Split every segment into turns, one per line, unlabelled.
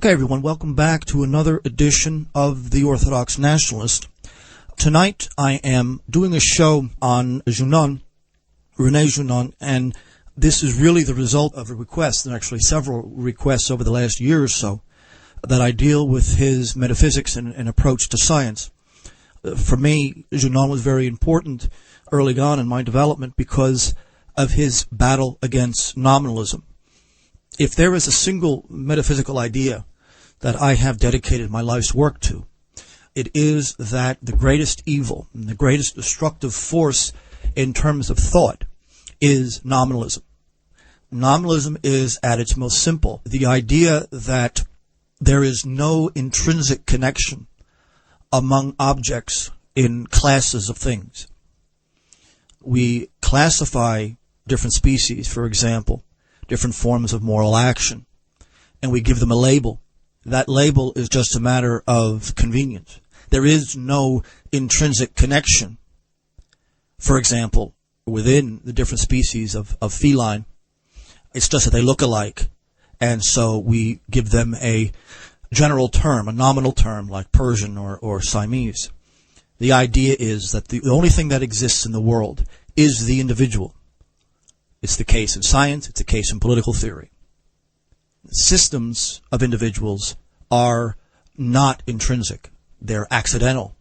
Okay, everyone, welcome back to another edition of The Orthodox Nationalist. Tonight I am doing a show on Guenon, Rene Guenon, and this is really the result of a request, and actually several requests over the last year or so, that I deal with his metaphysics and approach to science. For me, Guenon was very important early on in my development because of his battle against nominalism. If there is a single metaphysical idea that I have dedicated my life's work to, it is that the greatest evil and the greatest destructive force in terms of thought is nominalism. Nominalism is, at its most simple, the idea that there is no intrinsic connection among objects in classes of things. We classify different species, for example, different forms of moral action, and we give them a label. That label is just a matter of convenience. There is no intrinsic connection. For example, within the different species of feline, it's just that they look alike, and so we give them a general term, a nominal term, like Persian or Siamese. The idea is that the only thing that exists in the world is the individual. It's the case in science, it's the case in political theory. Systems of individuals are not intrinsic. They're accidental,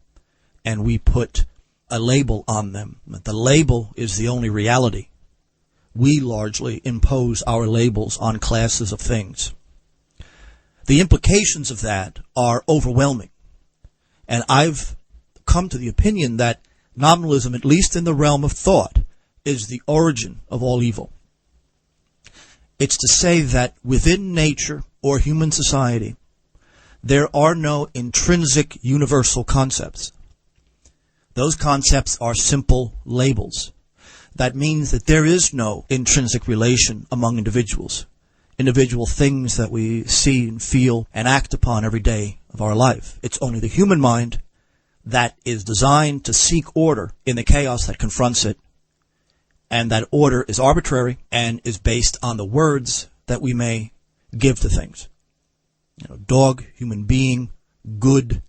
and we put a label on them. The label is the only reality. We largely impose our labels on classes of things. The implications of that are overwhelming, and I've come to the opinion that nominalism, at least in the realm of thought, is the origin of all evil. It's to say that within nature or human society, there are no intrinsic universal concepts. Those concepts are simple labels. That means that there is no intrinsic relation among individuals, individual things that we see and feel and act upon every day of our life. It's only the human mind that is designed to seek order in the chaos that confronts it, and that order is arbitrary and is based on the words that we may give to things. Dog, human being, good,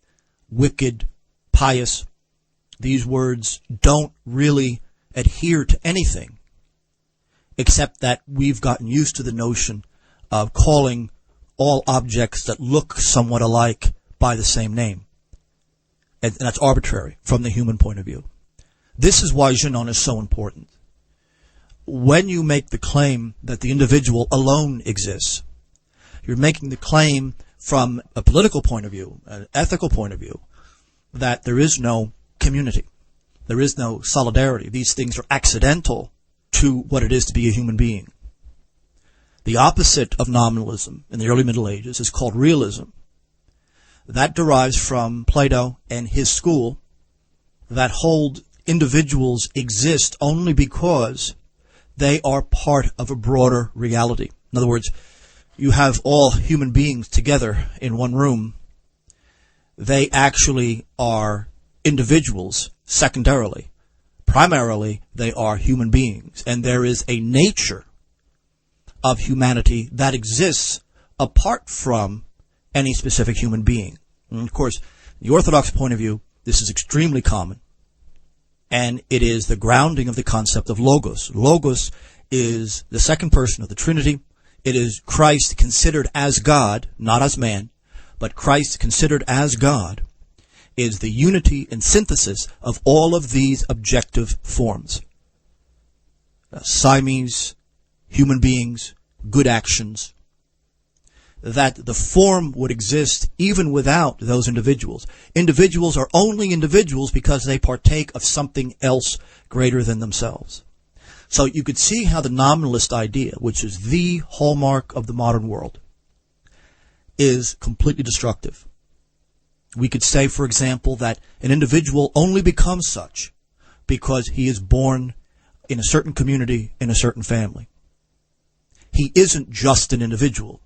wicked, pious. These words don't really adhere to anything except that we've gotten used to the notion of calling all objects that look somewhat alike by the same name. And that's arbitrary from the human point of view. This is why Guenon is so important. When you make the claim that the individual alone exists, you're making the claim from a political point of view, an ethical point of view, that there is no community. There is no solidarity. These things are accidental to what it is to be a human being. The opposite of nominalism in the early Middle Ages is called realism. That derives from Plato and his school that hold individuals exist only because they are part of a broader reality. In other words, you have all human beings together in one room. They actually are individuals secondarily. Primarily, they are human beings. And there is a nature of humanity that exists apart from any specific human being. And of course, the Orthodox point of view, this is extremely common. And it is the grounding of the concept of logos. Logos is the second person of the Trinity. It is Christ considered as God, not as man, but Christ considered as God is the unity and synthesis of all of these objective forms. Siamese, human beings, good actions. That the form would exist even without those individuals. Individuals are only individuals because they partake of something else greater than themselves. So you could see how the nominalist idea, which is the hallmark of the modern world, is completely destructive. We could say, for example, that an individual only becomes such because he is born in a certain community, in a certain family. He isn't just an individual.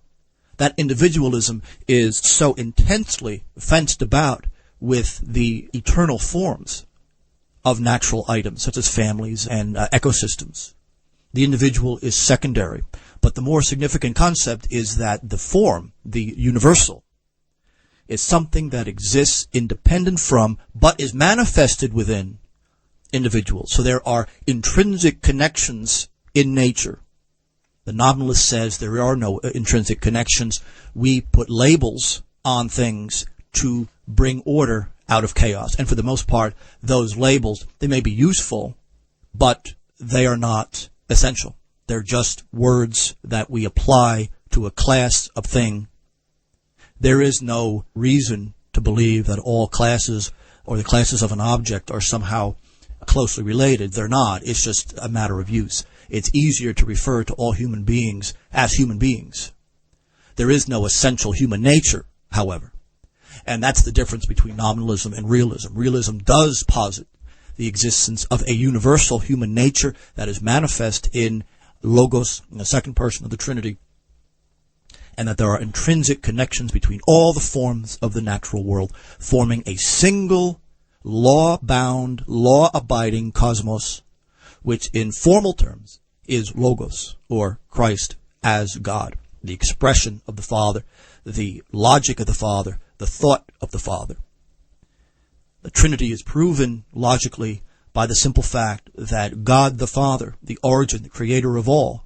That individualism is so intensely fenced about with the eternal forms of natural items, such as families and ecosystems. The individual is secondary. But the more significant concept is that the form, the universal, is something that exists independent from, but is manifested within individuals. So there are intrinsic connections in nature. The nominalist says there are no intrinsic connections. We put labels on things to bring order out of chaos. And for the most part, those labels, they may be useful, but they are not essential. They're just words that we apply to a class of thing. There is no reason to believe that all classes or the classes of an object are somehow closely related. They're not. It's just a matter of use. It's easier to refer to all human beings as human beings. There is no essential human nature, however. And that's the difference between nominalism and realism. Realism does posit the existence of a universal human nature that is manifest in Logos, in the second person of the Trinity, and that there are intrinsic connections between all the forms of the natural world, forming a single, law-bound, law-abiding cosmos, which in formal terms is Logos, or Christ as God, the expression of the Father, the logic of the Father, the thought of the Father. The Trinity is proven logically by the simple fact that God the Father, the origin, the creator of all,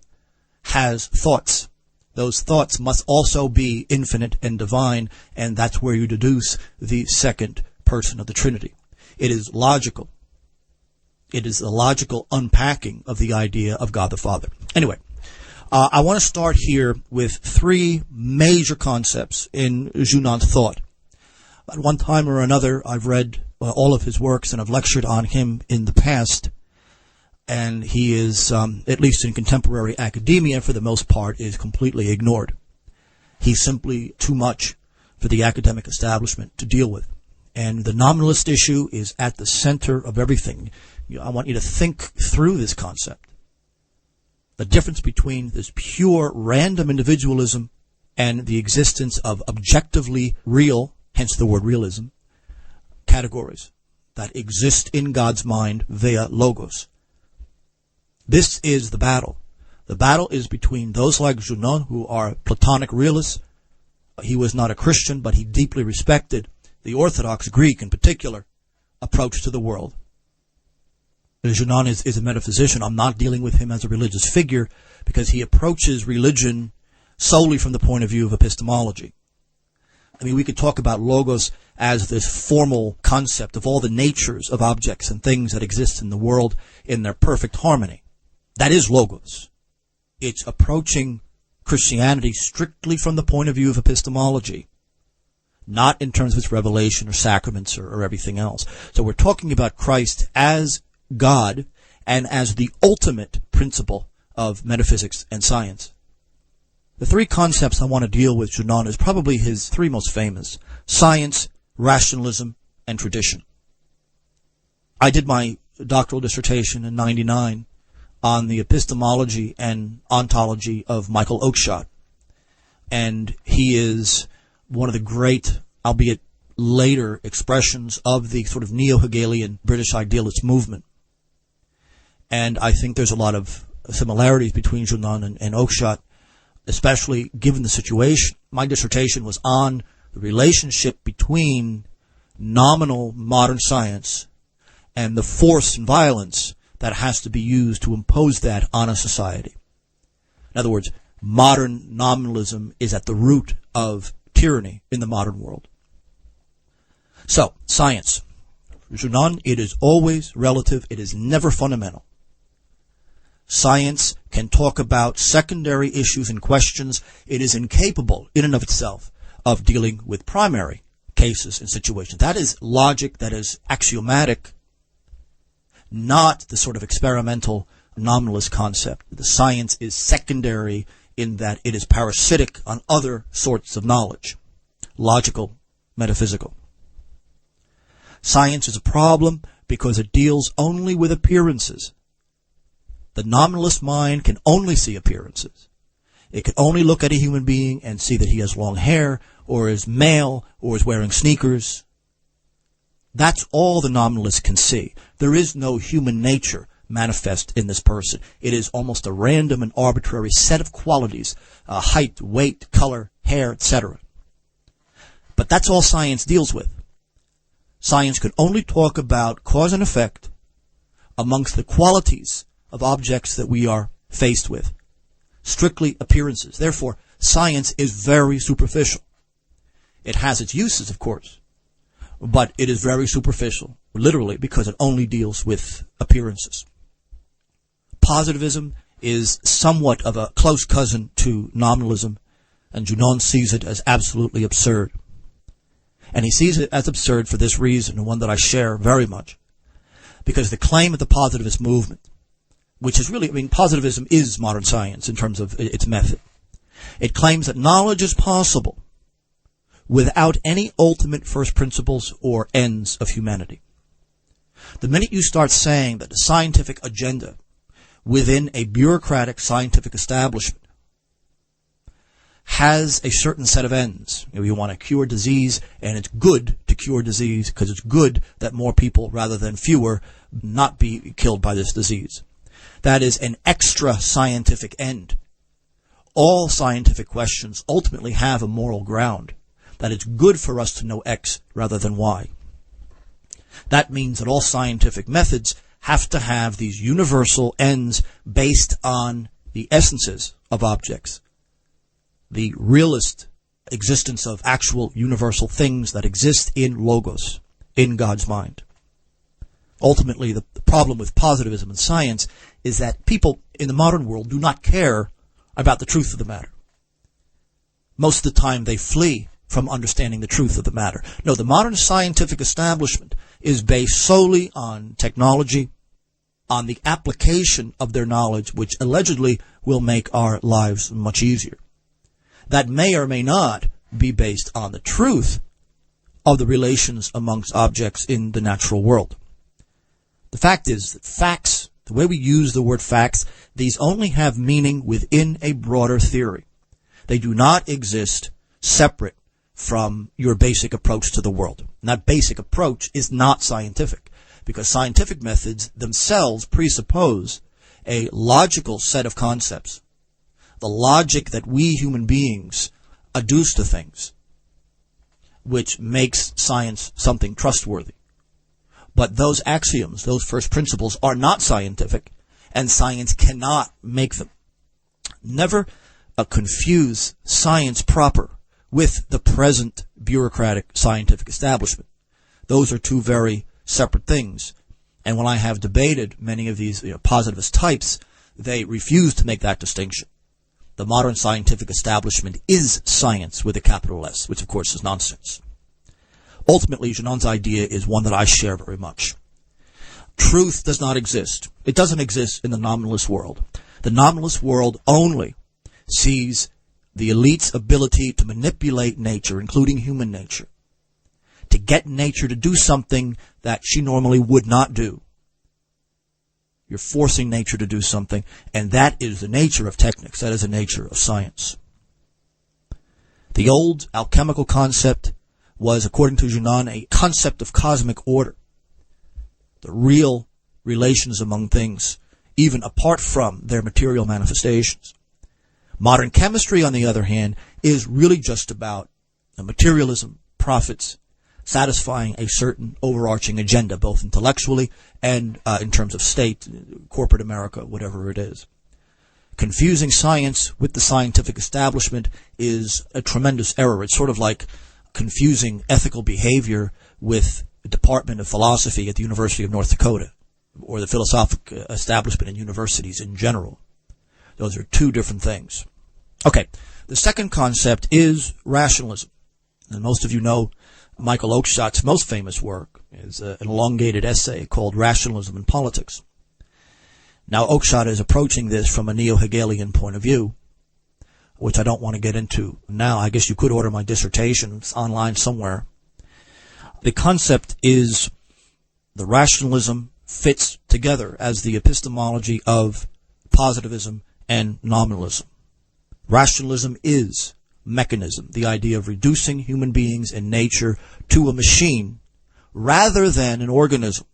has thoughts. Those thoughts must also be infinite and divine, and that's where you deduce the second person of the Trinity. It is logical. It is the logical unpacking of the idea of God the Father. Anyway, I want to start here with three major concepts in Guenon's thought. At one time or another, I've read all of his works and I've lectured on him in the past, and he is, at least in contemporary academia, for the most part, is completely ignored. He's simply too much for the academic establishment to deal with. And the nominalist issue is at the center of everything. I want you to think through this concept. The difference between this pure random individualism and the existence of objectively real, hence the word realism, categories that exist in God's mind via Logos. This is the battle. The battle is between those like Guenon, who are Platonic realists. He was not a Christian, but he deeply respected the Orthodox Greek, in particular, approach to the world. Guenon is a metaphysician. I'm not dealing with him as a religious figure because he approaches religion solely from the point of view of epistemology. I mean, we could talk about Logos as this formal concept of all the natures of objects and things that exist in the world in their perfect harmony. That is Logos. It's approaching Christianity strictly from the point of view of epistemology, not in terms of its revelation or sacraments or everything else. So we're talking about Christ as God and as the ultimate principle of metaphysics and science. The three concepts I want to deal with Guenon is probably his three most famous: science, rationalism, and tradition. I did my doctoral dissertation in '99 on the epistemology and ontology of Michael Oakeshott, and he is one of the great, albeit later, expressions of the sort of neo-Hegelian British idealist movement. And I think there's a lot of similarities between Guenon and Oakeshott, especially given the situation. My dissertation was on the relationship between nominal modern science and the force and violence that has to be used to impose that on a society. In other words, modern nominalism is at the root of tyranny in the modern world. So, science. For Guenon, it is always relative. It is never fundamental. Science can talk about secondary issues and questions. It is incapable, in and of itself, of dealing with primary cases and situations. That is logic, that is axiomatic, not the sort of experimental nominalist concept. The science is secondary in that it is parasitic on other sorts of knowledge, logical, metaphysical. Science is a problem because it deals only with appearances. The nominalist mind can only see appearances. It can only look at a human being and see that he has long hair, or is male, or is wearing sneakers. That's all the nominalist can see. There is no human nature manifest in this person. It is almost a random and arbitrary set of qualities, height, weight, color, hair, etc. But that's all science deals with. Science can only talk about cause and effect amongst the qualities of objects that we are faced with. Strictly appearances. Therefore, science is very superficial. It has its uses, of course, but it is very superficial, literally, because it only deals with appearances. Positivism is somewhat of a close cousin to nominalism, and Guenon sees it as absolutely absurd. And he sees it as absurd for this reason, and one that I share very much, because the claim of the positivist movement, which is really, positivism is modern science in terms of its method. It claims that knowledge is possible without any ultimate first principles or ends of humanity. The minute you start saying that the scientific agenda within a bureaucratic scientific establishment has a certain set of ends. You want to cure disease, and it's good to cure disease because it's good that more people, rather than fewer, not be killed by this disease. That is an extra scientific end. All scientific questions ultimately have a moral ground, that it's good for us to know X rather than Y. That means that all scientific methods have to have these universal ends based on the essences of objects, the realist existence of actual universal things that exist in logos, in God's mind. Ultimately, the problem with positivism and science is that people in the modern world do not care about the truth of the matter. Most of the time they flee from understanding the truth of the matter. No, the modern scientific establishment is based solely on technology, on the application of their knowledge, which allegedly will make our lives much easier. That may or may not be based on the truth of the relations amongst objects in the natural world. The fact is that facts, the way we use the word facts, these only have meaning within a broader theory. They do not exist separate from your basic approach to the world. And that basic approach is not scientific, because scientific methods themselves presuppose a logical set of concepts, the logic that we human beings adduce to things, which makes science something trustworthy. But those axioms, those first principles, are not scientific, and science cannot make them. Never confuse science proper with the present bureaucratic scientific establishment. Those are two very separate things. And when I have debated many of these positivist types, they refuse to make that distinction. The modern scientific establishment is science with a capital S, which of course is nonsense. Ultimately, Guénon's idea is one that I share very much. Truth does not exist. It doesn't exist in the nominalist world. The nominalist world only sees the elite's ability to manipulate nature, including human nature, to get nature to do something that she normally would not do. You're forcing nature to do something, and that is the nature of technics. That is the nature of science. The old alchemical concept was, according to Guenon, a concept of cosmic order, the real relations among things, even apart from their material manifestations. Modern chemistry, on the other hand, is really just about materialism, profits, satisfying a certain overarching agenda, both intellectually and in terms of state, corporate America, whatever it is. Confusing science with the scientific establishment is a tremendous error. It's sort of like confusing ethical behavior with the Department of Philosophy at the University of North Dakota, or the philosophic establishment in universities in general. Those are two different things. Okay, the second concept is rationalism. And most of you know Michael Oakeshott's most famous work is an elongated essay called Rationalism in Politics. Now, Oakeshott is approaching this from a neo-Hegelian point of view, which I don't want to get into now. I guess you could order my dissertation. It's online somewhere. The concept is the rationalism fits together as the epistemology of positivism and nominalism. Rationalism is mechanism, the idea of reducing human beings and nature to a machine rather than an organism.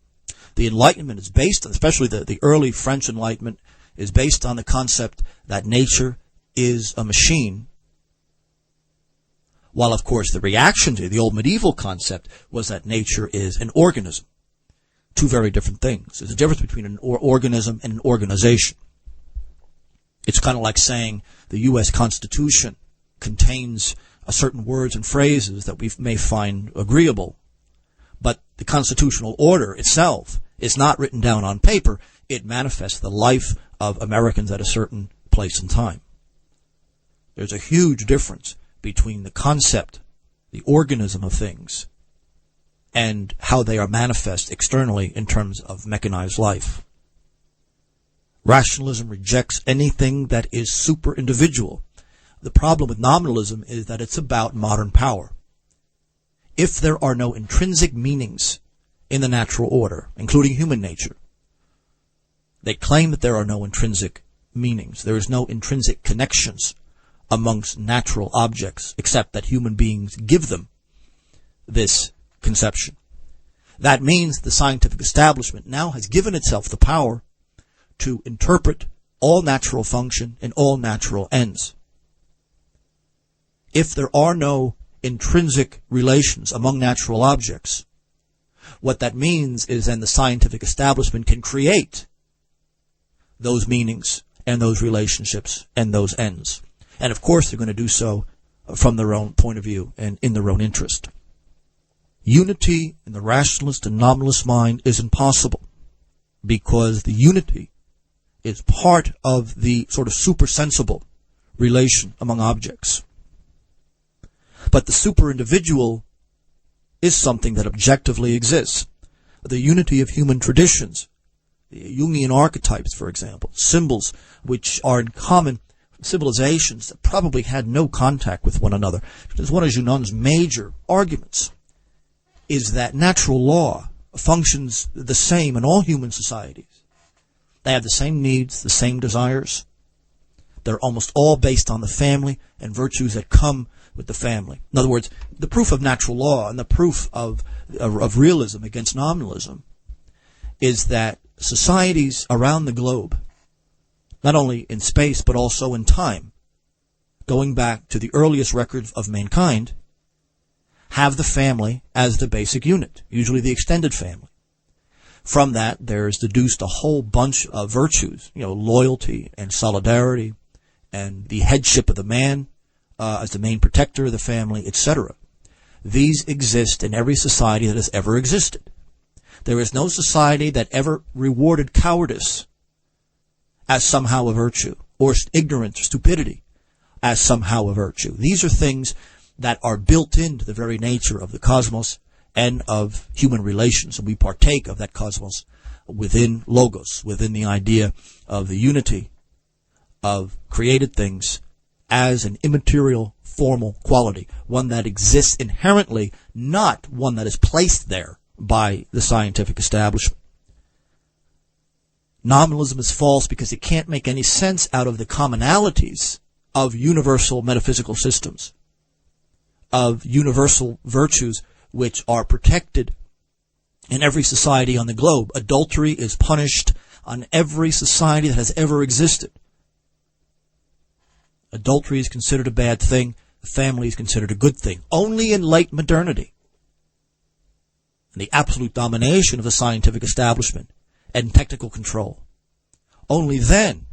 The Enlightenment is based on, especially the early French Enlightenment, is based on the concept that nature is a machine, while, of course, the reaction to the old medieval concept was that nature is an organism. Two very different things. There's a difference between an organism and an organization. It's kind of like saying the U.S. Constitution contains certain words and phrases that we may find agreeable, but the constitutional order itself is not written down on paper. It manifests the life of Americans at a certain place and time. There's a huge difference between the concept, the organism of things, and how they are manifest externally in terms of mechanized life. Rationalism rejects anything that is super-individual. The problem with nominalism is that it's about modern power. If there are no intrinsic meanings in the natural order, including human nature, they claim that there are no intrinsic meanings. There is no intrinsic connections amongst natural objects, except that human beings give them this conception. That means the scientific establishment now has given itself the power to interpret all natural function and all natural ends. If there are no intrinsic relations among natural objects, what that means is then the scientific establishment can create those meanings and those relationships and those ends. And of course they're going to do so from their own point of view and in their own interest. Unity in the rationalist and nominalist mind is impossible, because the unity is part of the sort of supersensible relation among objects. But the super-individual is something that objectively exists. The unity of human traditions, the Jungian archetypes, for example, symbols which are in common civilizations that probably had no contact with one another. Because one of Guenon's major arguments is that natural law functions the same in all human societies. They have the same needs, the same desires. They're almost all based on the family and virtues that come with the family. In other words, the proof of natural law and the proof of realism against nominalism is that societies around the globe, not only in space but also in time, going back to the earliest records of mankind, have the family as the basic unit, usually the extended family. From that, there is deduced a whole bunch of virtues, loyalty and solidarity and the headship of the man as the main protector of the family, etc. These exist in every society that has ever existed. There is no society that ever rewarded cowardice as somehow a virtue, or ignorance or stupidity as somehow a virtue. These are things that are built into the very nature of the cosmos and of human relations, and we partake of that cosmos within logos, within the idea of the unity of created things as an immaterial formal quality, one that exists inherently, not one that is placed there by the scientific establishment. Nominalism is false because it can't make any sense out of the commonalities of universal metaphysical systems, of universal virtues which are protected in every society on the globe. Adultery is punished on every society that has ever existed. Adultery is considered a bad thing. The family is considered a good thing. Only in late modernity, and the absolute domination of the scientific establishment and technical control, only then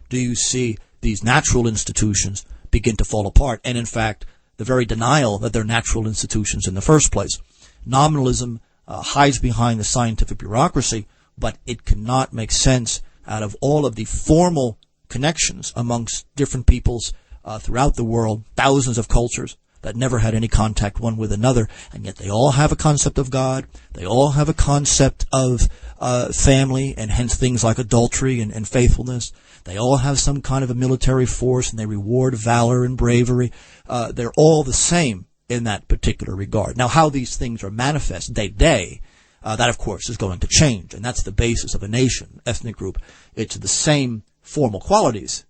do you see these natural institutions begin to fall apart, and in fact, the very denial that they're natural institutions in the first place. Nominalism hides behind the scientific bureaucracy, but it cannot make sense out of all of the formal connections amongst different peoples throughout the world, thousands of cultures that never had any contact one with another, and yet they all have a concept of God, they all have a concept of family, and hence things like adultery and faithfulness. They all have some kind of a military force, and they reward valor and bravery. They're all the same in that particular regard. Now, how these things are manifest day to day, that of course is going to change, and that's the basis of a nation, ethnic group. It's the same formal qualities,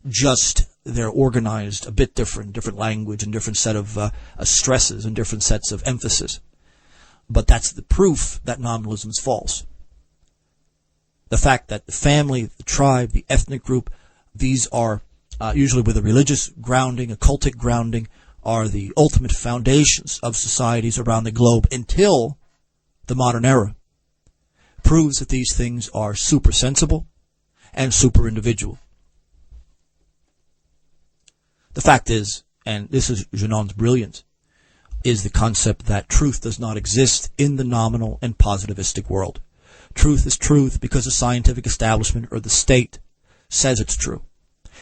just they're organized a bit different language and different set of stresses and different sets of emphasis. But that's the proof that nominalism is false. The fact that the family, the tribe, the ethnic group, these are usually with a religious grounding, a cultic grounding, are the ultimate foundations of societies around the globe until the modern era, proves that these things are super sensible and super individual. The fact is, and this is Guénon's brilliance, is the concept that truth does not exist in the nominal and positivistic world. Truth is truth because the scientific establishment or the state says it's true.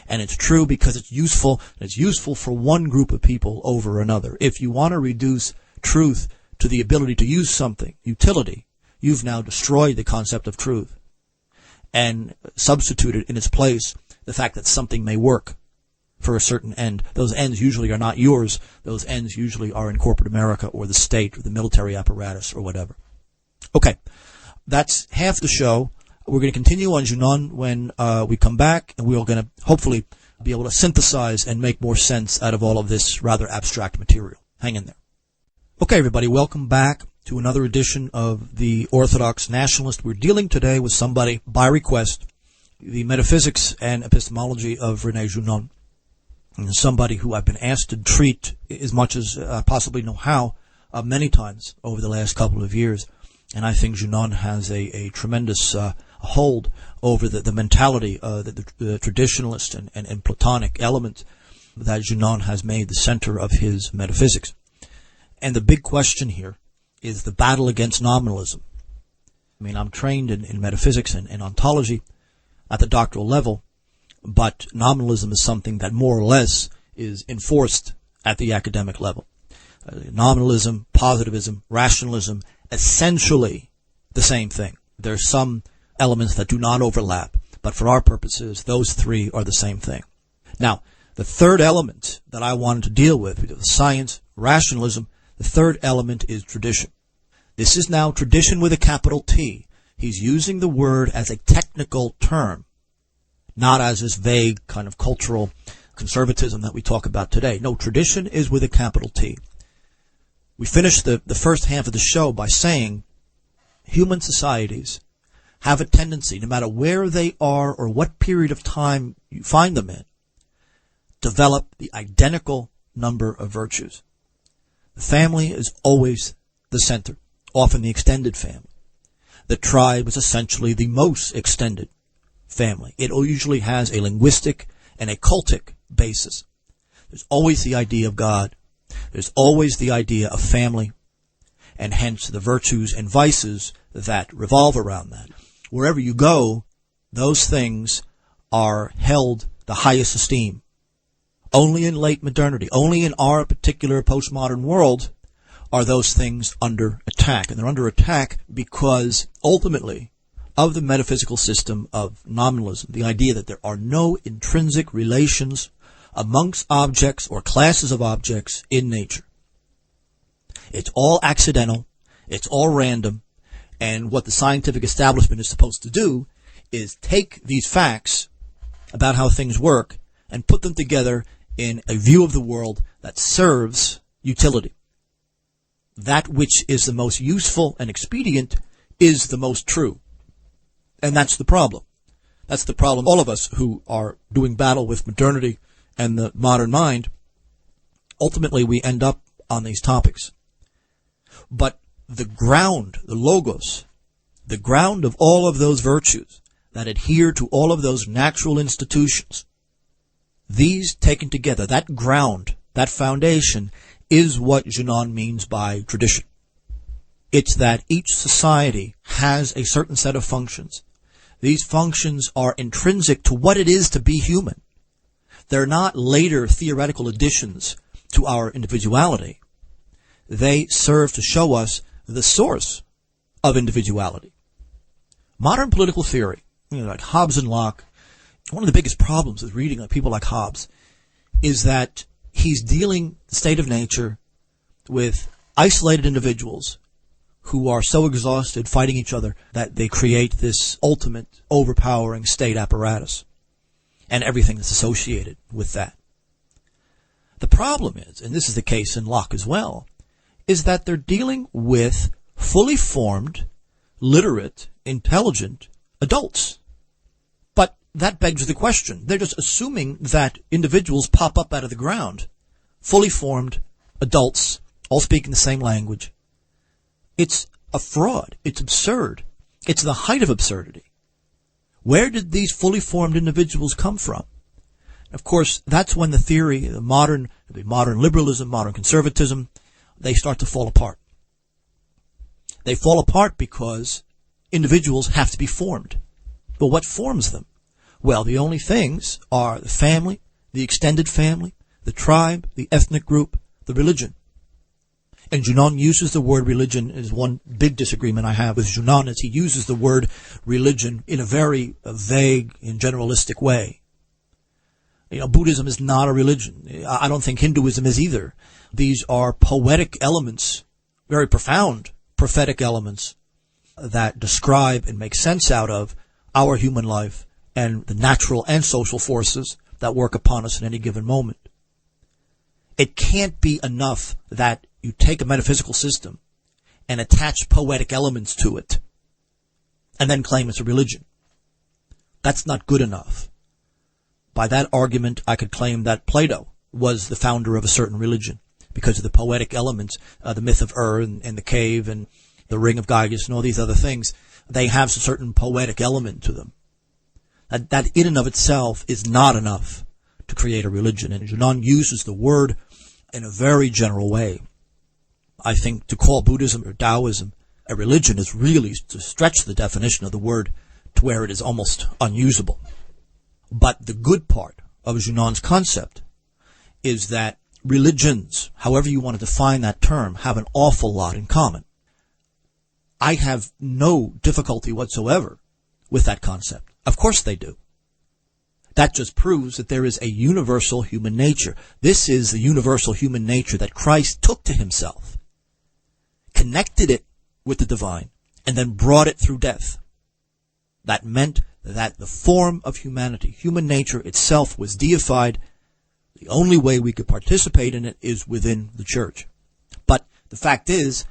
And it's true because it's useful, and it's useful for one group of people over another. If you want to reduce truth to the ability to use something, utility, you've now destroyed the concept of truth and substituted in its place the fact that something may work for a certain end. Those ends usually are not yours. Those ends usually are in corporate America or the state or the military apparatus or whatever. Okay, that's half the show. We're going to continue on Guénon when we come back, and we're going to hopefully be able to synthesize and make more sense out of all of this rather abstract material. Hang in there. Okay, everybody, welcome back to another edition of the Orthodox Nationalist. We're dealing today with somebody, by request, the metaphysics and epistemology of Rene Guenon, and somebody who I've been asked to treat as much as I possibly know how many times over the last couple of years. And I think Guenon has a tremendous hold over the mentality, the traditionalist and Platonic element that Guenon has made the center of his metaphysics. And the big question here is the battle against nominalism. I mean, I'm trained in metaphysics and ontology at the doctoral level, but nominalism is something that more or less is enforced at the academic level. Nominalism, positivism, rationalism, essentially the same thing. There's some elements that do not overlap, but for our purposes, those three are the same thing. Now, the third element that I wanted to deal with science, rationalism, the third element is tradition. This is now tradition with a capital T. He's using the word as a technical term, not as this vague kind of cultural conservatism that we talk about today. No, tradition is with a capital T. We finished the first half of the show by saying human societies have a tendency, no matter where they are or what period of time you find them in, develop the identical number of virtues. The family is always the center, often the extended family. The tribe is essentially the most extended family. It usually has a linguistic and a cultic basis. There's always the idea of God. There's always the idea of family, and hence the virtues and vices that revolve around that. Wherever you go, those things are held the highest esteem. Only in late modernity, only in our particular postmodern world are those things under attack. And they're under attack because, ultimately, of the metaphysical system of nominalism, the idea that there are no intrinsic relations amongst objects or classes of objects in nature. It's all accidental, it's all random, and what the scientific establishment is supposed to do is take these facts about how things work and put them together in a view of the world that serves utility. That which is the most useful and expedient is the most true. And that's the problem. That's the problem. All of us who are doing battle with modernity and the modern mind, ultimately we end up on these topics. But the ground, the logos, the ground of all of those virtues that adhere to all of those natural institutions, these taken together, that ground, that foundation, is what Guénon means by tradition. It's that each society has a certain set of functions. These functions are intrinsic to what it is to be human. They're not later theoretical additions to our individuality. They serve to show us the source of individuality. Modern political theory, like Hobbes and Locke, one of the biggest problems with reading people like Hobbes is that he's dealing the state of nature with isolated individuals who are so exhausted fighting each other that they create this ultimate overpowering state apparatus and everything that's associated with that. The problem is, and this is the case in Locke as well, is that they're dealing with fully formed, literate, intelligent adults. But that begs the question. They're just assuming that individuals pop up out of the ground, fully formed adults, all speaking the same language. It's a fraud. It's absurd. It's the height of absurdity. Where did these fully formed individuals come from? Of course, that's when the theory, the modern liberalism, modern conservatism, they start to fall apart. They fall apart because individuals have to be formed. But what forms them? Well, the only things are the family, the extended family, the tribe, the ethnic group, the religion. And Guenon uses the word religion. Is one big disagreement I have with Guenon, is he uses the word religion in a very vague and generalistic way. Buddhism is not a religion. I don't think Hinduism is either. These are poetic elements, very profound prophetic elements that describe and make sense out of our human life and the natural and social forces that work upon us at any given moment. It can't be enough that you take a metaphysical system and attach poetic elements to it and then claim it's a religion. That's not good enough. By that argument, I could claim that Plato was the founder of a certain religion because of the poetic elements, the myth of Ur and the cave and the ring of Gyges and all these other things. They have a certain poetic element to them. That in and of itself is not enough to create a religion. And Guenon uses the word in a very general way. I think to call Buddhism or Taoism a religion is really to stretch the definition of the word to where it is almost unusable. But the good part of Guenon's concept is that religions, however you want to define that term, have an awful lot in common. I have no difficulty whatsoever with that concept. Of course they do. That just proves that there is a universal human nature. This is the universal human nature that Christ took to himself, connected it with the divine, and then brought it through death. That meant that the form of humanity, human nature itself, was deified. The only way we could participate in it is within the church. But the fact is,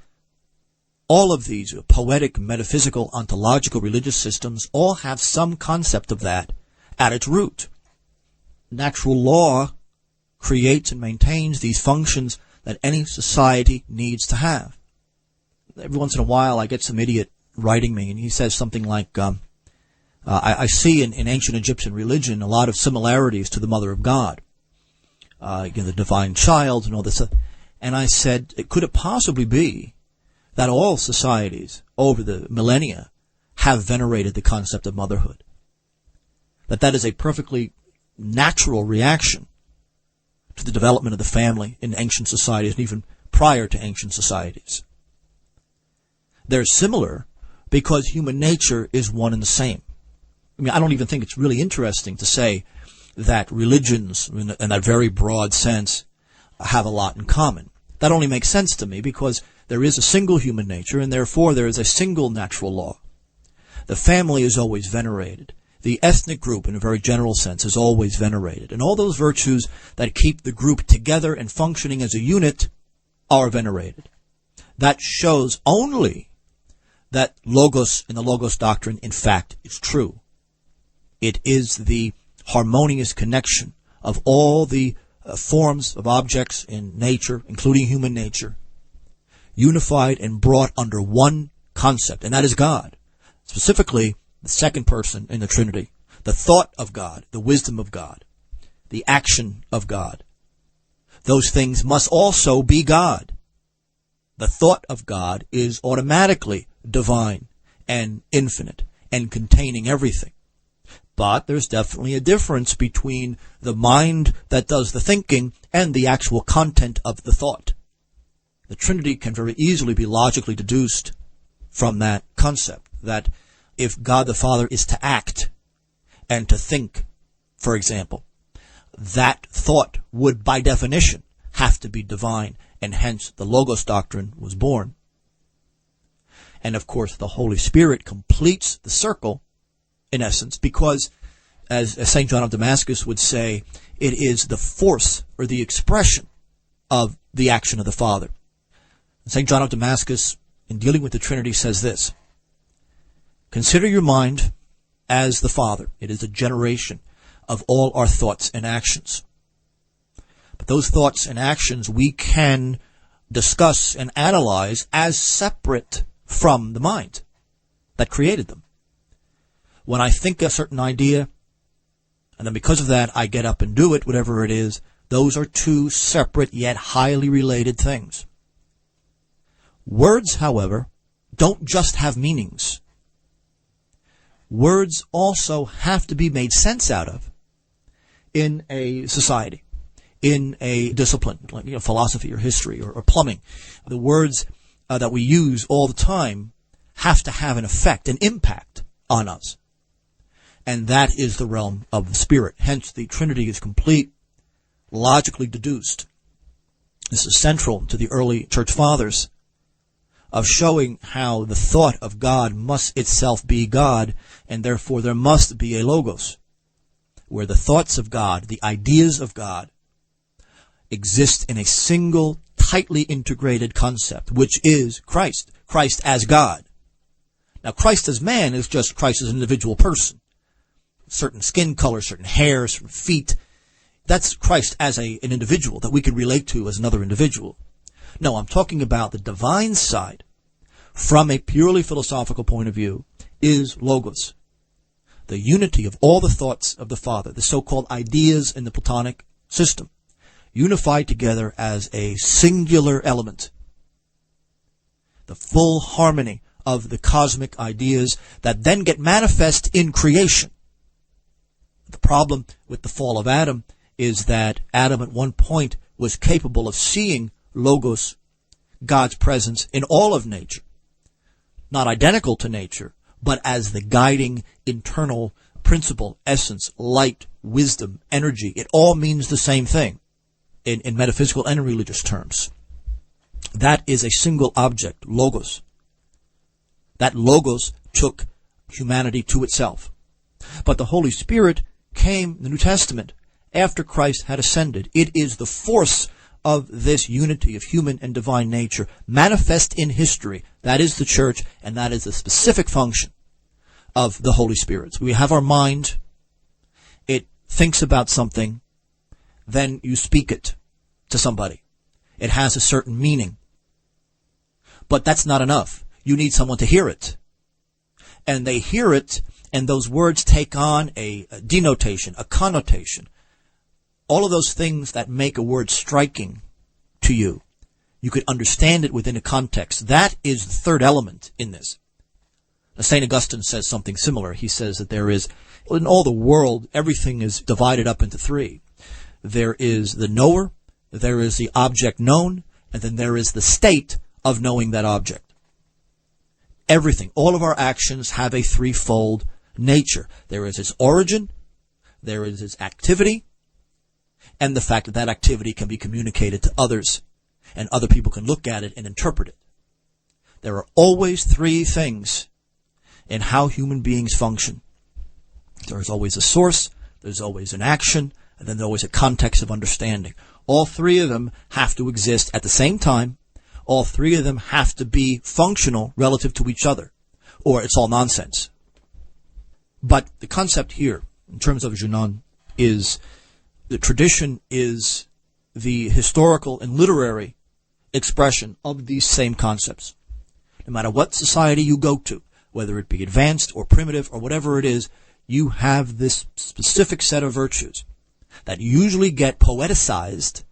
all of these poetic, metaphysical, ontological, religious systems all have some concept of that at its root. Natural law creates and maintains these functions that any society needs to have. Every once in a while I get some idiot writing me and he says something like, I see in ancient Egyptian religion a lot of similarities to the Mother of God, the divine child and all this. And I said, could it possibly be that all societies over the millennia have venerated the concept of motherhood? That is a perfectly natural reaction to the development of the family in ancient societies and even prior to ancient societies. They're similar because human nature is one and the same. I mean, I don't even think it's really interesting to say that religions, in that very broad sense, have a lot in common. That only makes sense to me because there is a single human nature and therefore there is a single natural law. The family is always venerated. The ethnic group, in a very general sense, is always venerated. And all those virtues that keep the group together and functioning as a unit are venerated. That shows only that Logos in the Logos doctrine, in fact, is true. It is the harmonious connection of all the forms of objects in nature, including human nature, unified and brought under one concept, and that is God. Specifically, the second person in the Trinity, the thought of God, the wisdom of God, the action of God. Those things must also be God. The thought of God is automatically divine and infinite and containing everything. But there's definitely a difference between the mind that does the thinking and the actual content of the thought. The Trinity can very easily be logically deduced from that concept, that if God the Father is to act and to think, for example, that thought would by definition have to be divine, and hence the Logos doctrine was born. And of course the Holy Spirit completes the circle, in essence, because, as St. John of Damascus would say, it is the force or the expression of the action of the Father. St. John of Damascus, in dealing with the Trinity, says this: consider your mind as the Father. It is a generation of all our thoughts and actions. But those thoughts and actions we can discuss and analyze as separate from the mind that created them. When I think a certain idea, and then because of that I get up and do it, whatever it is, those are two separate yet highly related things. Words, however, don't just have meanings. Words also have to be made sense out of in a society, in a discipline, like philosophy or history or plumbing. The words that we use all the time have to have an effect, an impact on us. And that is the realm of the Spirit. Hence, the Trinity is complete, logically deduced. This is central to the early church fathers of showing how the thought of God must itself be God, and therefore there must be a logos, where the thoughts of God, the ideas of God, exist in a single, tightly integrated concept, which is Christ. Christ as God. Now, Christ as man is just Christ as an individual person. Certain skin color, certain hair, certain feet. That's Christ as an individual that we can relate to as another individual. No, I'm talking about the divine side. From a purely philosophical point of view, is logos. The unity of all the thoughts of the Father, the so-called ideas in the Platonic system, unified together as a singular element. The full harmony of the cosmic ideas that then get manifest in creation. The problem with the fall of Adam is that Adam at one point was capable of seeing logos, God's presence in all of nature. Not identical to nature, but as the guiding internal principle, essence, light, wisdom, energy. It all means the same thing in metaphysical and religious terms. That is a single object, logos. That logos took humanity to itself. But the Holy Spirit came in the New Testament after Christ had ascended. It is the force of this unity of human and divine nature manifest in history. That is the church, and that is the specific function of the Holy Spirit. So we have our mind. It thinks about something. Then you speak it to somebody. It has a certain meaning. But that's not enough. You need someone to hear it. And they hear it, and those words take on a denotation, a connotation. All of those things that make a word striking to you. You could understand it within a context. That is the third element in this. St. Augustine says something similar. He says that there is, in all the world, everything is divided up into three. There is the knower, there is the object known, and then there is the state of knowing that object. Everything, all of our actions have a threefold nature. There is its origin, there is its activity, and the fact that that activity can be communicated to others, and other people can look at it and interpret it. There are always three things in how human beings function. There is always a source, there's always an action, and then there's always a context of understanding. All three of them have to exist at the same time. All three of them have to be functional relative to each other, or it's all nonsense. But the concept here, in terms of Guenon, is the tradition is the historical and literary expression of these same concepts. No matter what society you go to, whether it be advanced or primitive or whatever it is, you have this specific set of virtues that usually get poeticized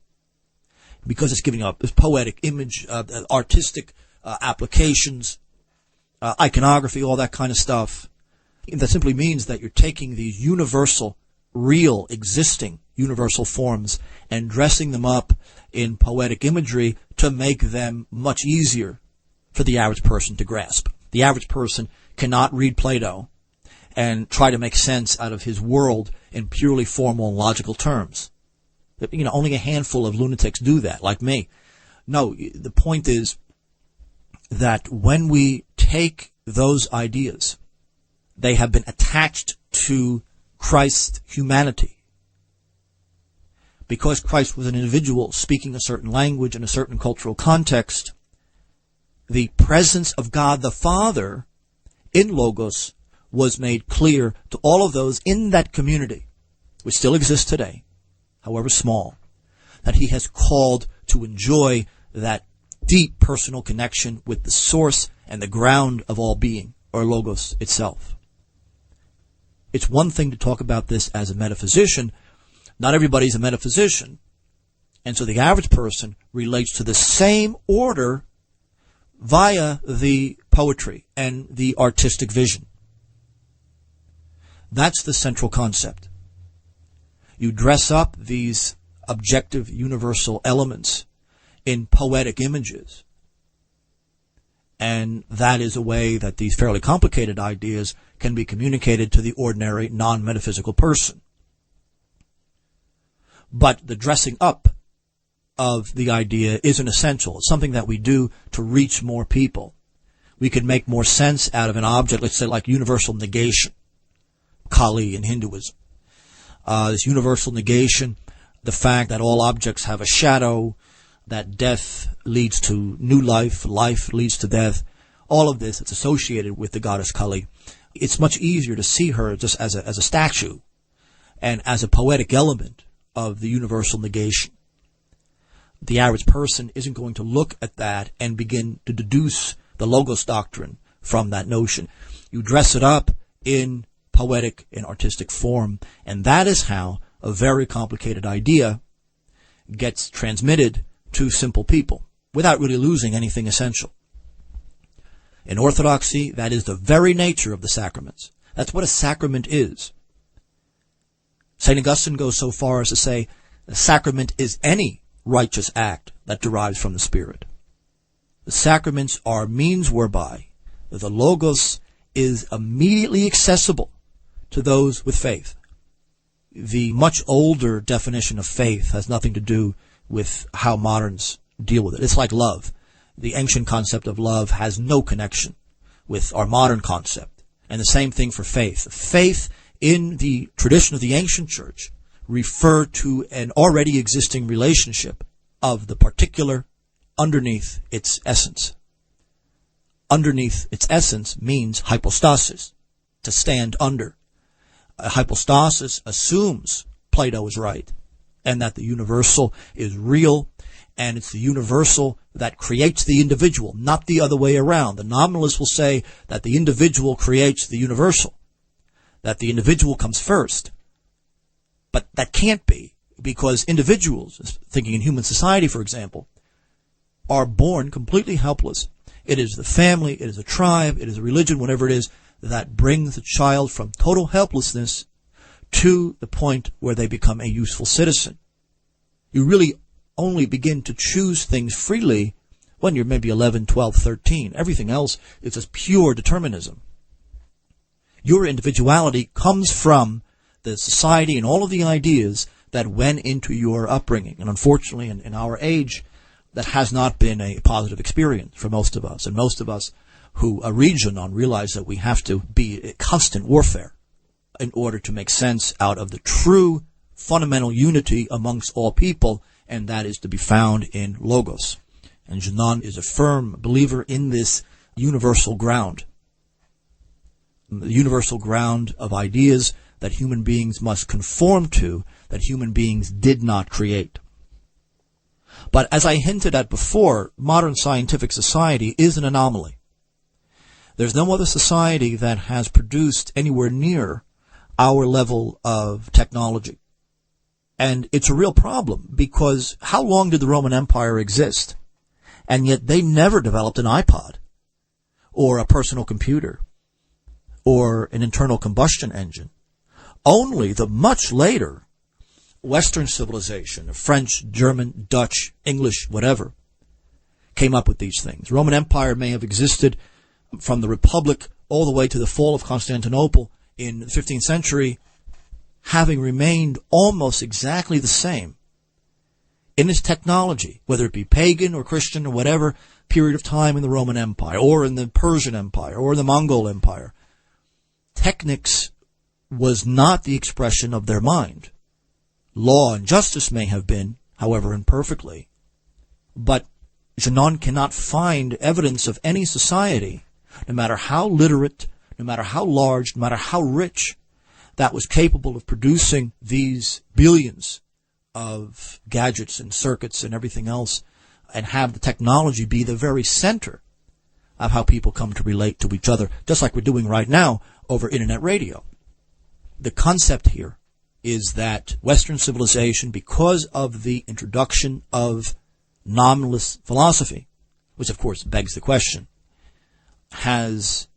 because it's giving up this poetic image, artistic applications, iconography, all that kind of stuff. That simply means that you're taking these universal, real, existing universal forms and dressing them up in poetic imagery to make them much easier for the average person to grasp. The average person cannot read Plato and try to make sense out of his world in purely formal and logical terms. Only a handful of lunatics do that, like me. No, the point is that when we take those ideas, they have been attached to Christ's humanity. Because Christ was an individual speaking a certain language in a certain cultural context, the presence of God the Father in Logos was made clear to all of those in that community, which still exists today, however small, that he has called to enjoy that deep personal connection with the source and the ground of all being, or Logos itself. It's one thing to talk about this as a metaphysician. Not everybody's a metaphysician. And so the average person relates to the same order via the poetry and the artistic vision. That's the central concept. You dress up these objective universal elements in poetic images. And that is a way that these fairly complicated ideas can be communicated to the ordinary non-metaphysical person. But the dressing up of the idea isn't essential. It's something that we do to reach more people. We can make more sense out of an object, let's say like universal negation, Kali in Hinduism. This universal negation, the fact that all objects have a shadow, that death leads to new life, life leads to death, all of this is associated with the goddess Kali. It's much easier to see her just as a statue and as a poetic element of the universal negation. The average person isn't going to look at that and begin to deduce the Logos doctrine from that notion. You dress it up in poetic and artistic form, and that is how a very complicated idea gets transmitted to simple people without really losing anything essential. In Orthodoxy, that is the very nature of the sacraments. That's what a sacrament is. St. Augustine goes so far as to say the sacrament is any righteous act that derives from the Spirit. The sacraments are means whereby the Logos is immediately accessible to those with faith. The much older definition of faith has nothing to do with how moderns deal with it. It's like love. The ancient concept of love has no connection with our modern concept. And the same thing for faith. Faith in the tradition of the ancient church referred to an already existing relationship of the particular underneath its essence. Underneath its essence means hypostasis, to stand under. A hypostasis assumes Plato is right, and that the universal is real, and it's the universal that creates the individual, not the other way around. The nominalists will say that the individual creates the universal, that the individual comes first. But that can't be, because individuals, thinking in human society, for example, are born completely helpless. It is the family, it is a tribe, it is a religion, whatever it is, that brings the child from total helplessness to the point where they become a useful citizen. You really only begin to choose things freely when you're maybe 11, 12, 13. Everything else is just pure determinism. Your individuality comes from the society and all of the ideas that went into your upbringing. And unfortunately, in our age, that has not been a positive experience for most of us. And most of us who read Guenon realize that we have to be in constant warfare in order to make sense out of the true fundamental unity amongst all people, and that is to be found in Logos. And Guenon is a firm believer in this universal ground. The universal ground of ideas that human beings must conform to, that human beings did not create. But as I hinted at before, modern scientific society is an anomaly. There's no other society that has produced anywhere near our level of technology. And it's a real problem, because how long did the Roman Empire exist? And yet they never developed an iPod, or a personal computer, or an internal combustion engine. Only the much later Western civilization, French, German, Dutch, English, whatever, came up with these things. The Roman Empire may have existed from the Republic all the way to the fall of Constantinople in the 15th century, having remained almost exactly the same in its technology, whether it be pagan or Christian or whatever period of time in the Roman Empire, or in the Persian Empire, or the Mongol Empire. Technics was not the expression of their mind. Law and justice may have been, however imperfectly, but Guenon cannot find evidence of any society, no matter how literate, no matter how large, no matter how rich, that was capable of producing these billions of gadgets and circuits and everything else, and have the technology be the very center of how people come to relate to each other, just like we're doing right now over internet radio. The concept here is that Western civilization, because of the introduction of nominalist philosophy, which of course begs the question, has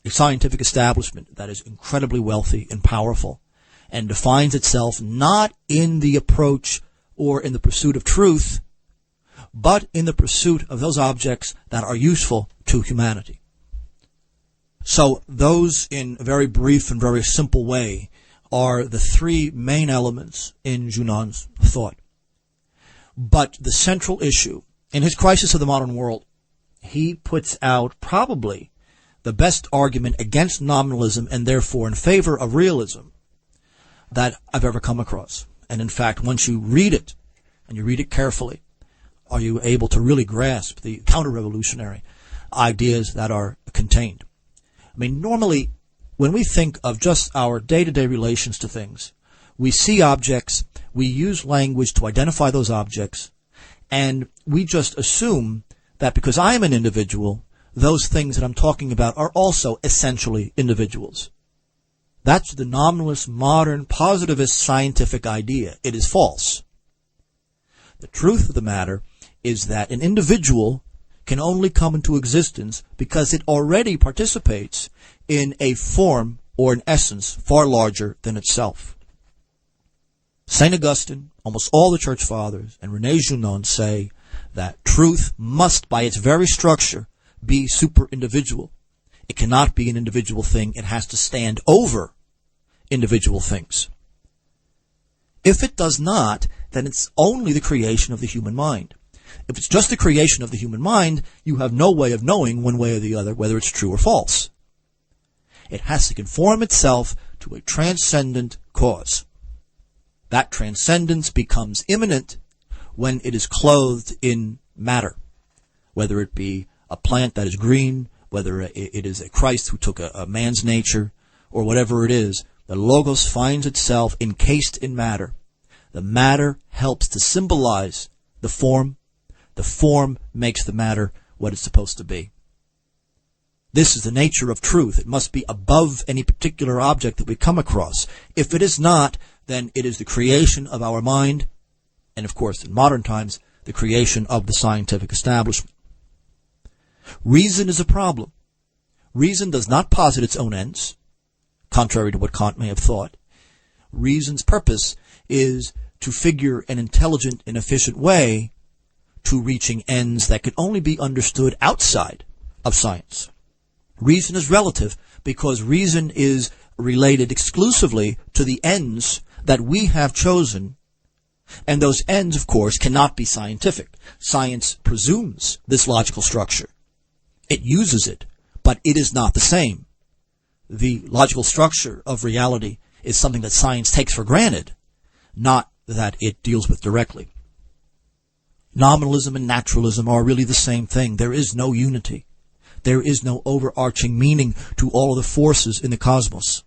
a scientific establishment that is incredibly wealthy and powerful and defines itself not in the approach or in the pursuit of truth, but in the pursuit of those objects that are useful to humanity. So those, in a very brief and very simple way, are the three main elements in Guénon's thought. But the central issue, in his Crisis of the Modern World, he puts out probably the best argument against nominalism and therefore in favor of realism that I've ever come across. And in fact, once you read it, and you read it carefully, are you able to really grasp the counter-revolutionary ideas that are contained. I mean, normally, when we think of just our day-to-day relations to things, we see objects, we use language to identify those objects, and we just assume that because I am an individual, those things that I'm talking about are also essentially individuals. That's the nominalist, modern, positivist scientific idea. It is false. The truth of the matter is that an individual can only come into existence because it already participates in a form or an essence far larger than itself. St. Augustine, almost all the church fathers, and Rene Guenon say that truth must, by its very structure, be super-individual. It cannot be an individual thing. It has to stand over individual things. If it does not, then it's only the creation of the human mind. If it's just the creation of the human mind, you have no way of knowing one way or the other whether it's true or false. It has to conform itself to a transcendent cause. That transcendence becomes immanent when it is clothed in matter, whether it be a plant that is green, whether it is a Christ who took a man's nature, or whatever it is. The Logos finds itself encased in matter. The matter helps to symbolize the form. The form makes the matter what it's supposed to be. This is the nature of truth. It must be above any particular object that we come across. If it is not, then it is the creation of our mind, and of course, in modern times, the creation of the scientific establishment. Reason is a problem. Reason does not posit its own ends, contrary to what Kant may have thought. Reason's purpose is to figure an intelligent and efficient way to reaching ends that can only be understood outside of science. Reason is relative because reason is related exclusively to the ends that we have chosen, and those ends, of course, cannot be scientific. Science presumes this logical structure. It uses it, but it is not the same. The logical structure of reality is something that science takes for granted, not that it deals with directly. Nominalism and naturalism are really the same thing. There is no unity. There is no overarching meaning to all of the forces in the cosmos.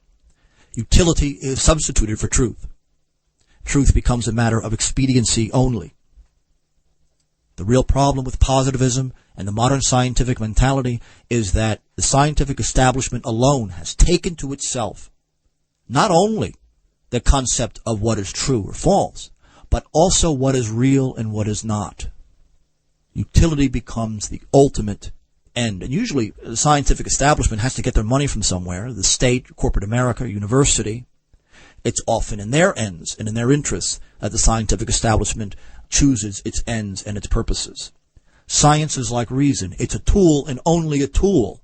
Utility is substituted for truth. Truth becomes a matter of expediency only. The real problem with positivism and the modern scientific mentality is that the scientific establishment alone has taken to itself not only the concept of what is true or false, but also what is real and what is not. Utility becomes the ultimate end. And usually the scientific establishment has to get their money from somewhere, the state, corporate America, university. It's often in their ends and in their interests that the scientific establishment chooses its ends and its purposes. Science is like reason. It's a tool and only a tool.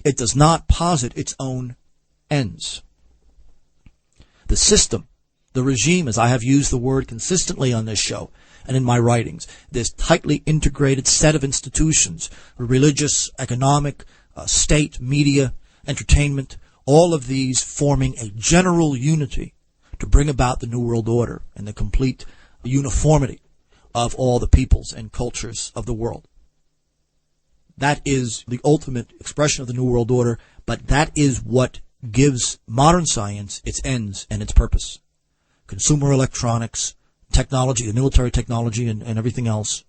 It does not posit its own ends. The system, the regime, as I have used the word consistently on this show and in my writings, this tightly integrated set of institutions, religious, economic, state, media, entertainment, all of these forming a general unity to bring about the New World Order and the complete uniformity of all the peoples and cultures of the world. That is the ultimate expression of the New World Order, but that is what gives modern science its ends and its purpose. Consumer electronics, technology, the military technology, and everything else.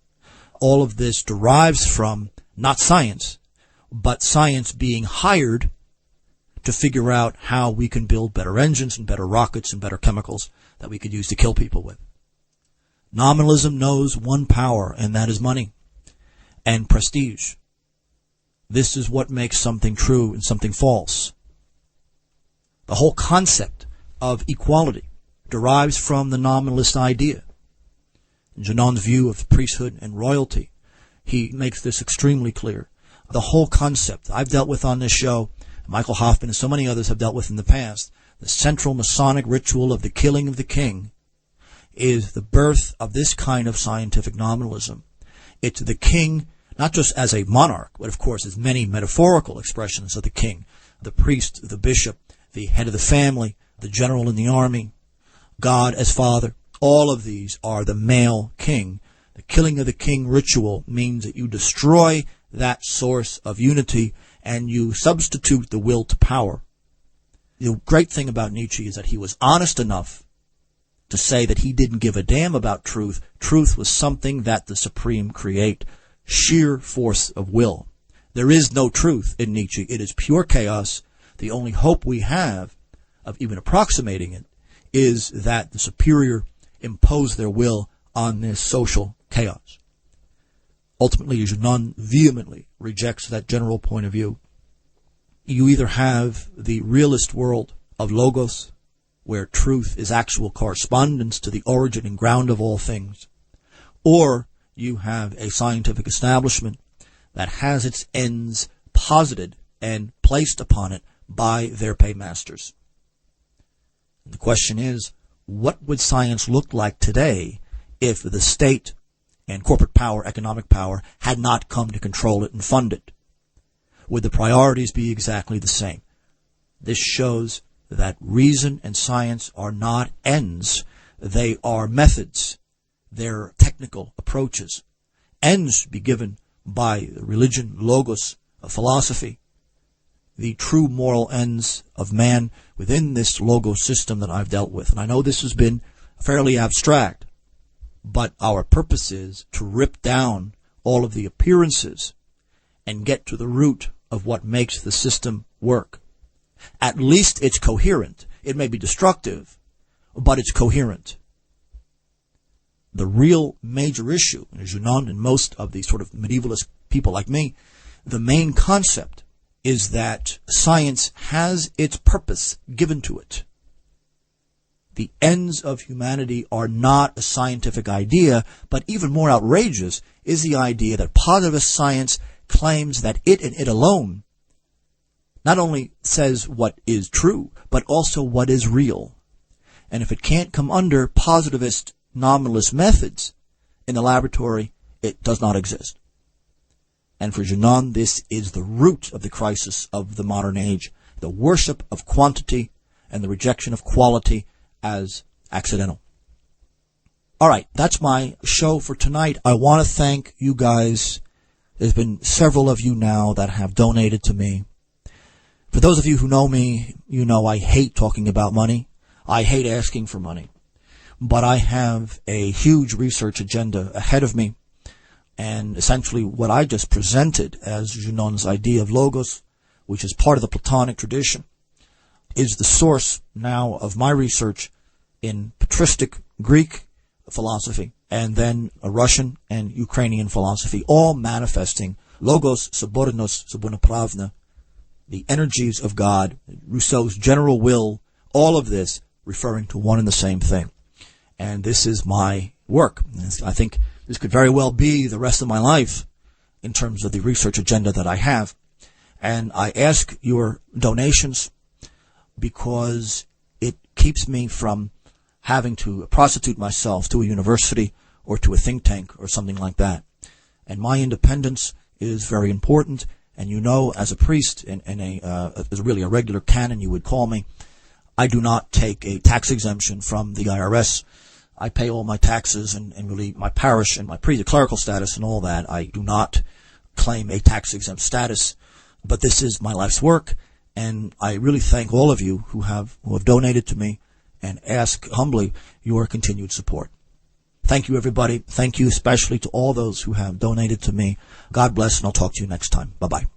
All of this derives from not science, but science being hired to figure out how we can build better engines and better rockets and better chemicals that we could use to kill people with. Nominalism knows one power, and that is money and prestige. This is what makes something true and something false. The whole concept of equality derives from the nominalist idea. In Guenon's view of priesthood and royalty, he makes this extremely clear. The whole concept I've dealt with on this show, Michael Hoffman and so many others have dealt with in the past, the central Masonic ritual of the killing of the king, is the birth of this kind of scientific nominalism. It's the king, not just as a monarch, but of course as many metaphorical expressions of the king, the priest, the bishop, the head of the family, the general in the army, God as father. All of these are the male king. The killing of the king ritual means that you destroy that source of unity and you substitute the will to power. The great thing about Nietzsche is that he was honest enough to say that he didn't give a damn about truth. Truth was something that the Supreme create. Sheer force of will. There is no truth in Nietzsche. It is pure chaos. The only hope we have of even approximating it is that the superior impose their will on this social chaos. Ultimately, Guenon vehemently rejects that general point of view. You either have the realist world of logos, where truth is actual correspondence to the origin and ground of all things, or you have a scientific establishment that has its ends posited and placed upon it by their paymasters. The question is, what would science look like today if the state and corporate power, economic power, had not come to control it and fund it? Would the priorities be exactly the same? This shows that reason and science are not ends. They are methods. They're technical approaches. Ends be given by religion, logos, philosophy. The true moral ends of man within this logos system that I've dealt with. And I know this has been fairly abstract, but our purpose is to rip down all of the appearances and get to the root of what makes the system work. At least it's coherent. It may be destructive, but it's coherent. The real major issue, in Guenon and most of these sort of medievalist people like me, the main concept is that science has its purpose given to it. The ends of humanity are not a scientific idea, but even more outrageous is the idea that positivist science claims that it and it alone not only says what is true, but also what is real. And if it can't come under positivist nominalist methods in the laboratory, it does not exist. And for Guenon, this is the root of the crisis of the modern age, the worship of quantity and the rejection of quality as accidental. All right, that's my show for tonight. I want to thank you guys. There's been several of you now that have donated to me. For those of you who know me, you know I hate talking about money. I hate asking for money. But I have a huge research agenda ahead of me. And essentially what I just presented as Guenon's idea of logos, which is part of the Platonic tradition, is the source now of my research in patristic Greek philosophy and then a Russian and Ukrainian philosophy, all manifesting logos, subornos, subornopravna, the energies of God, Rousseau's general will, all of this referring to one and the same thing. And this is my work. I think this could very well be the rest of my life in terms of the research agenda that I have. And I ask your donations because it keeps me from having to prostitute myself to a university or to a think tank or something like that. And my independence is very important. And you know, as a priest and as really a regular canon, you would call me, I do not take a tax exemption from the IRS. I pay all my taxes and really my parish and my clerical status and all that. I do not claim a tax-exempt status, but this is my life's work, and I really thank all of you who have donated to me and ask humbly your continued support. Thank you, everybody. Thank you especially to all those who have donated to me. God bless, and I'll talk to you next time. Bye-bye.